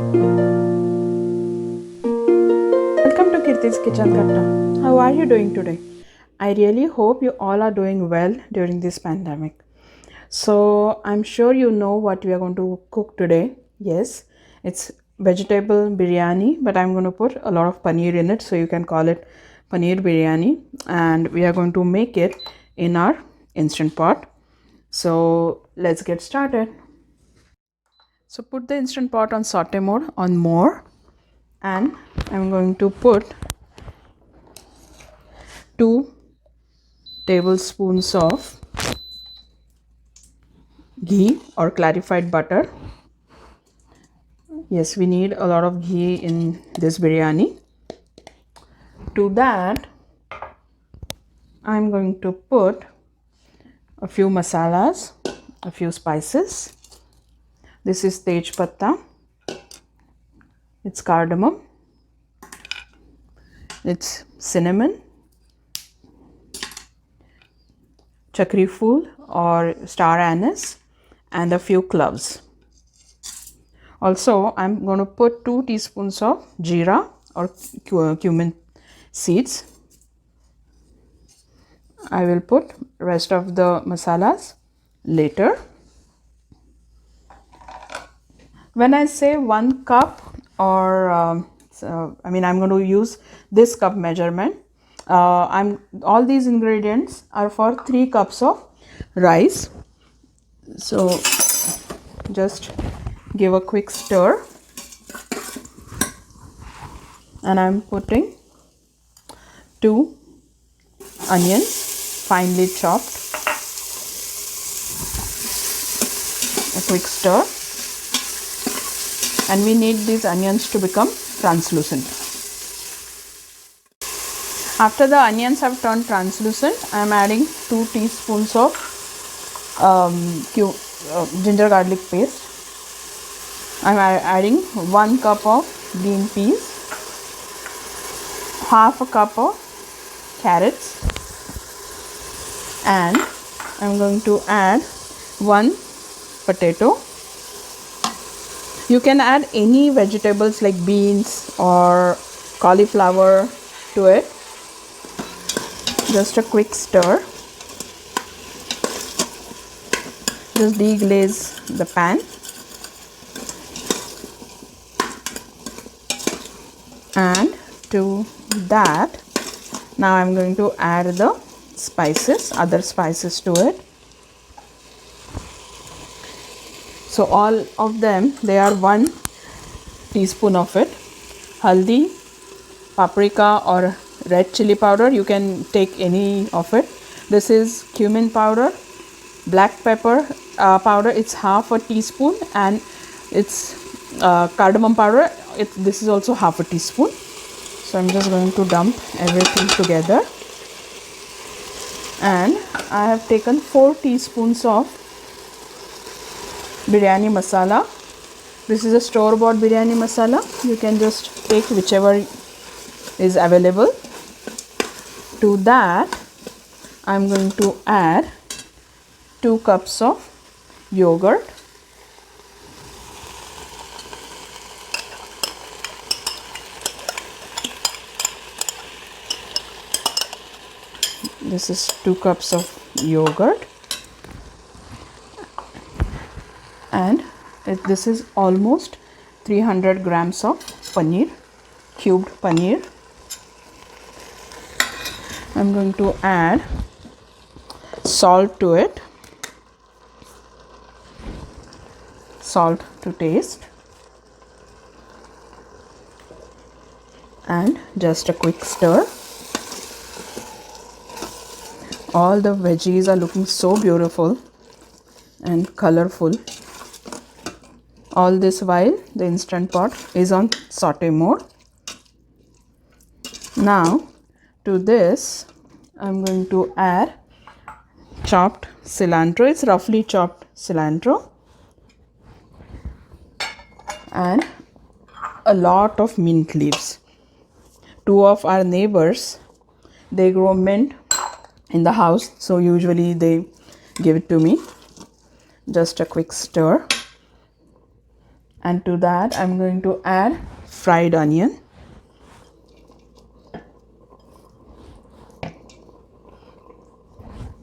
Welcome to Kirti's Kitchen Katta. How are you doing today? I really hope you all are doing well during this pandemic. So, I'm sure you know what we are going to cook today. Yes, it's vegetable biryani, but I'm going to put a lot of paneer in it, so you can call it Paneer Biryani. And we are going to make it in our instant pot. So, let's get started. So, put the instant pot on saute mode on more, and I'm going to put 2 tablespoons of ghee or clarified butter. Yes, we need a lot of ghee in this biryani. To that, I'm going to put a few masalas, a few spices. This is tej patta, it's cardamom, it's cinnamon, chakri phool or star anise, and a few cloves. Also, I'm going to put 2 teaspoons of jeera or cumin seeds. I will put rest of the masalas later. When I say 1 cup or I'm going to use this cup measurement. All these ingredients are for 3 cups of rice. So just give a quick stir, and I'm putting 2 onions finely chopped. A quick stir, and we need these onions to become translucent. After the onions have turned translucent, I am adding 2 teaspoons of ginger garlic paste. I am adding 1 cup of green peas, half a cup of carrots, and I am going to add 1 potato. You can add any vegetables like beans or cauliflower to it. Just a quick stir. Just deglaze the pan. And to that, now I'm going to add the spices, other spices to it. So all of them, they are 1 teaspoon of it. Haldi, paprika or red chili powder, you can take any of it. This is cumin powder, black pepper powder, it's half a teaspoon, and it's cardamom powder, this is also half a teaspoon. So I'm just going to dump everything together, and I have taken 4 teaspoons of biryani masala. This is a store-bought biryani masala. You can just take whichever is available. To that, I'm going to add 2 cups of yogurt. This is 2 cups of yogurt, and this is almost 300 grams of paneer, cubed paneer. I'm going to add salt to it, salt to taste, and just a quick stir. All the veggies are looking so beautiful and colorful. All this while the instant pot is on saute mode. Now to this, I'm going to add chopped cilantro. It's roughly chopped cilantro, and a lot of mint leaves. 2 of our neighbors, they grow mint in the house, so usually they give it to me. Just a quick stir, And to that I'm going to add fried onion.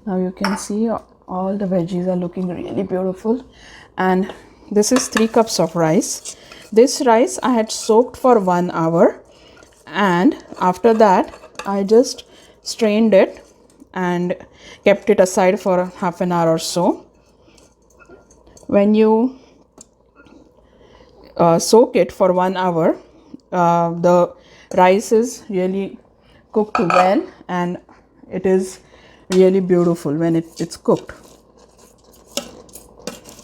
Now you can see all the veggies are looking really beautiful. And this is 3 cups of rice. This rice I had soaked for 1 hour, and after that I just strained it and kept it aside for half an hour or so. When you soak it for 1 hour, the rice is really cooked well, and it is really beautiful when it's cooked.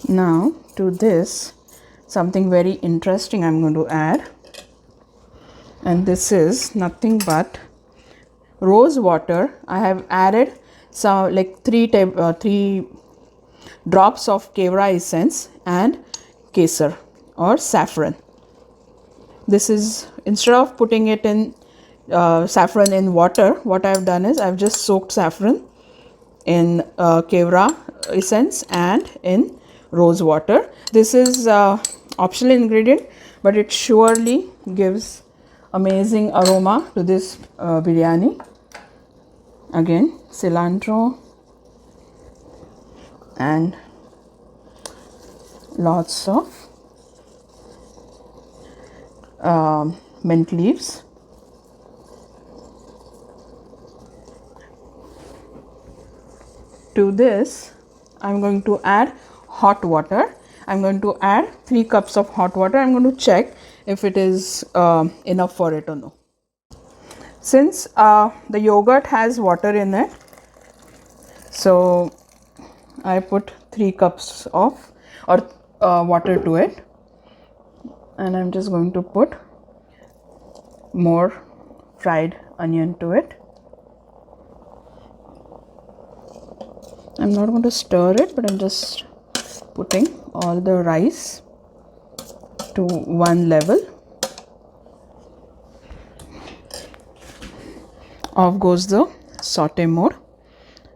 Now to this, something very interesting I'm going to add, and this is nothing but rose water. I have added some like 3 drops of kevra essence and kesar or saffron. This is, instead of putting it in saffron in water, what I've done is I've just soaked saffron in kevra essence and in rose water. This is optional ingredient, but it surely gives amazing aroma to this biryani. Again, cilantro and lots of mint leaves. To this I'm going to add hot water. I'm going to add 3 cups of hot water. I'm going to check if it is enough for it or no. Since the yogurt has water in it, so I put 3 cups of water to it, and I'm just going to put more fried onion to it. I'm not going to stir it, but I'm just putting all the rice to one level. Off goes the saute mode.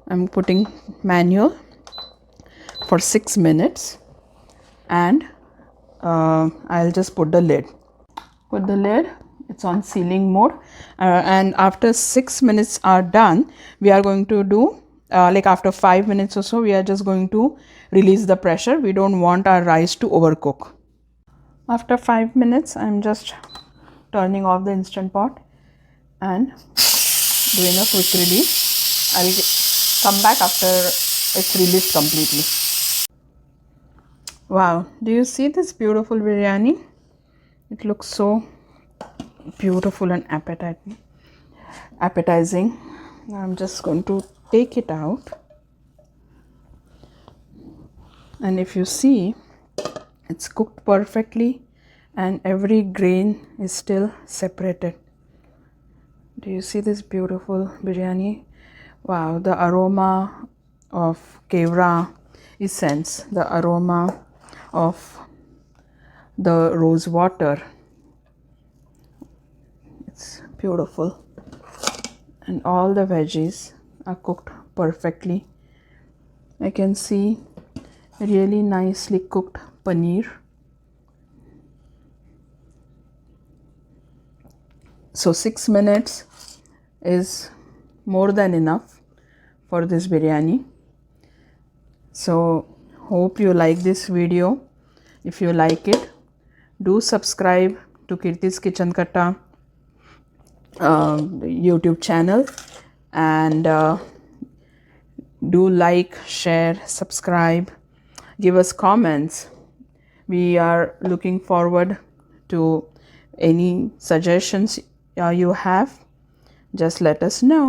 I'm putting manual for 6 minutes, and I'll just put the lid. Put the lid, it's on sealing mode, and after 6 minutes are done, we are going to do like after 5 minutes or so, we are just going to release the pressure. We don't want our rice to overcook. After 5 minutes, I'm just turning off the Instant Pot and doing a quick release. I will come back after it's released completely. Wow, do you see this beautiful biryani? It looks so beautiful and appetizing. Now I'm just going to take it out, and if you see, it's cooked perfectly and every grain is still separated. Do you see this beautiful biryani? Wow, the aroma of kevra essence, the aroma of the rose water, it's beautiful, and all the veggies are cooked perfectly. I can see really nicely cooked paneer. So 6 minutes is more than enough for this biryani. So hope you like this video. If you like it, do subscribe to Kirti's Kitchen Katta YouTube channel, and do like, share, subscribe, give us comments. We are looking forward to any suggestions you have. Just let us know.